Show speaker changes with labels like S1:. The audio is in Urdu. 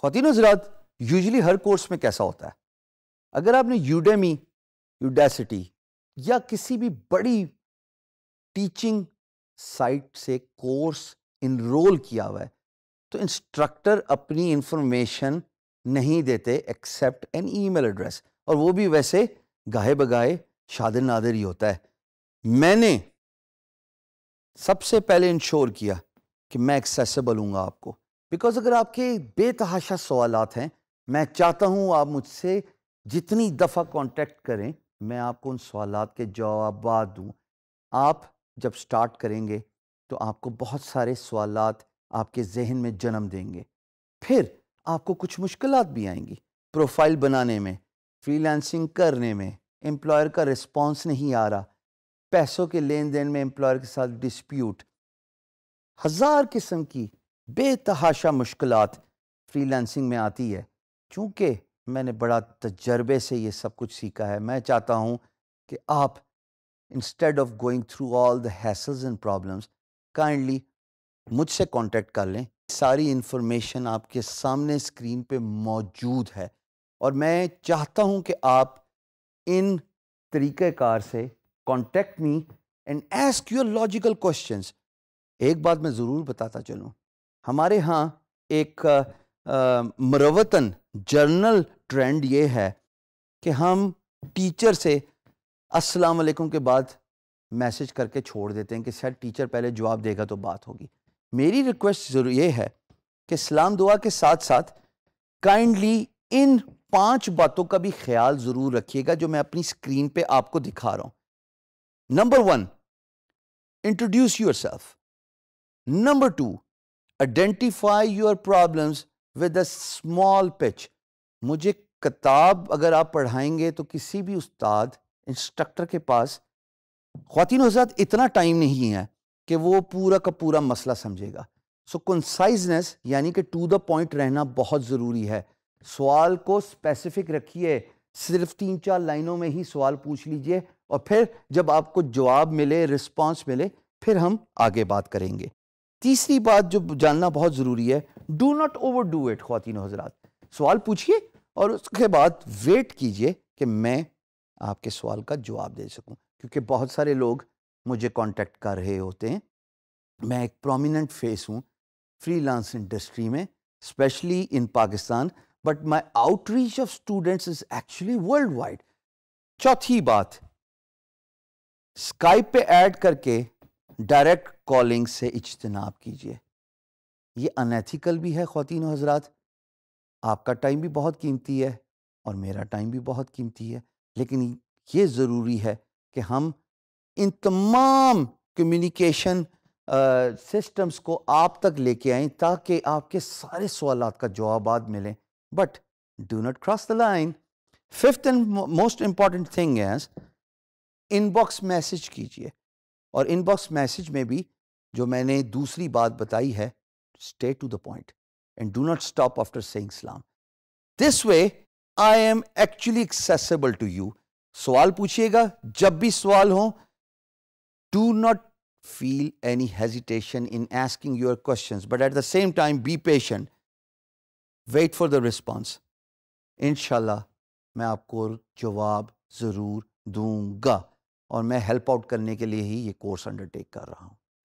S1: خواتین و حضرات، یوزلی ہر کورس میں کیسا ہوتا ہے؟ اگر آپ نے یوڈیمی، یوڈیسٹی یا کسی بھی بڑی ٹیچنگ سائٹ سے کورس انرول کیا ہوا ہے تو انسٹرکٹر اپنی انفارمیشن نہیں دیتے ایکسیپٹ این ای میل ایڈریس، اور وہ بھی ویسے گاہے بگاہے شادر نادر ہی ہوتا ہے. میں نے سب سے پہلے انشور کیا کہ میں ایکسیسیبل ہوں گا آپ کو، بیکاز اگر آپ کے بے تحاشا سوالات ہیں، میں چاہتا ہوں آپ مجھ سے جتنی دفعہ کانٹیکٹ کریں میں آپ کو ان سوالات کے جوابات دوں. آپ جب سٹارٹ کریں گے تو آپ کو بہت سارے سوالات آپ کے ذہن میں جنم دیں گے، پھر آپ کو کچھ مشکلات بھی آئیں گی پروفائل بنانے میں، فری لانسنگ کرنے میں، امپلائر کا رسپانس نہیں آ رہا، پیسوں کے لین دین میں امپلائر کے ساتھ ڈسپیوٹ، ہزار قسم کی بے تحاشا مشکلات فری لانسنگ میں آتی ہے. چونکہ میں نے بڑا تجربے سے یہ سب کچھ سیکھا ہے، میں چاہتا ہوں کہ آپ instead of going through all the hassles and problems kindly مجھ سے کانٹیکٹ کر لیں. ساری انفارمیشن آپ کے سامنے اسکرین پہ موجود ہے، اور میں چاہتا ہوں کہ آپ ان طریقہ کار سے contact me and ask your logical questions. ایک بات میں ضرور بتاتا چلوں، ہمارے ہاں ایک مروتاً جرنل ٹرینڈ یہ ہے کہ ہم ٹیچر سے السلام علیکم کے بعد میسج کر کے چھوڑ دیتے ہیں کہ شاید ٹیچر پہلے جواب دے گا تو بات ہوگی. میری ریکویسٹ ضرور یہ ہے کہ سلام دعا کے ساتھ ساتھ کائنڈلی ان 5 باتوں کا بھی خیال ضرور رکھیے گا جو میں اپنی اسکرین پہ آپ کو دکھا رہا ہوں. Number 1، introduce your self. Number 2، identify your problems with a small pitch. مجھے کتاب اگر آپ پڑھائیں گے تو کسی بھی استاد انسٹرکٹر کے پاس، خواتین و حضرات، اتنا ٹائم نہیں ہے کہ وہ پورا کا پورا مسئلہ سمجھے گا. سو کنسائزنس یعنی کہ ٹو دا پوائنٹ رہنا بہت ضروری ہے. سوال کو اسپیسیفک رکھیے، صرف 3-4 لائنوں میں ہی سوال پوچھ لیجئے، اور پھر جب آپ کو جواب ملے، رسپانس ملے، پھر ہم آگے بات کریں گے. تیسری بات جو جاننا بہت ضروری ہے، do not over do it. خواتین و حضرات، سوال پوچھیے اور اس کے بعد ویٹ کیجئے کہ میں آپ کے سوال کا جواب دے سکوں، کیونکہ بہت سارے لوگ مجھے کانٹیکٹ کر رہے ہوتے ہیں. میں ایک پرومیننٹ فیس ہوں فری لانس انڈسٹری میں، especially in Pakistan, but my outreach of students is actually worldwide. چوتھی بات، اسکائپ پہ ایڈ کر کے ڈائریکٹ کالنگ سے اجتناب کیجیے. یہ انیتھیکل بھی ہے خواتین و حضرات. آپ کا ٹائم بھی بہت قیمتی ہے اور میرا ٹائم بھی بہت قیمتی ہے، لیکن یہ ضروری ہے کہ ہم ان تمام کمیونیکیشن سسٹمز کو آپ تک لے کے آئیں تاکہ آپ کے سارے سوالات کا جوابات ملیں. But do not cross the line. 5th and most important thing is in box message کیجیے، اور ان باکس میسج میں بھی جو میں نے دوسری بات بتائی ہے، stay to the point and do not stop after seeing سلام. This way I am actually accessible to you. سوال پوچھیے گا، جب بھی سوال ہوں do not feel any hesitation in asking your questions, but at the same time be patient, wait for the response. انشاءاللہ میں آپ کو جواب ضرور دوں گا، اور میں ہیلپ آؤٹ کرنے کے لیے ہی یہ کورس انڈرٹیک کر رہا ہوں.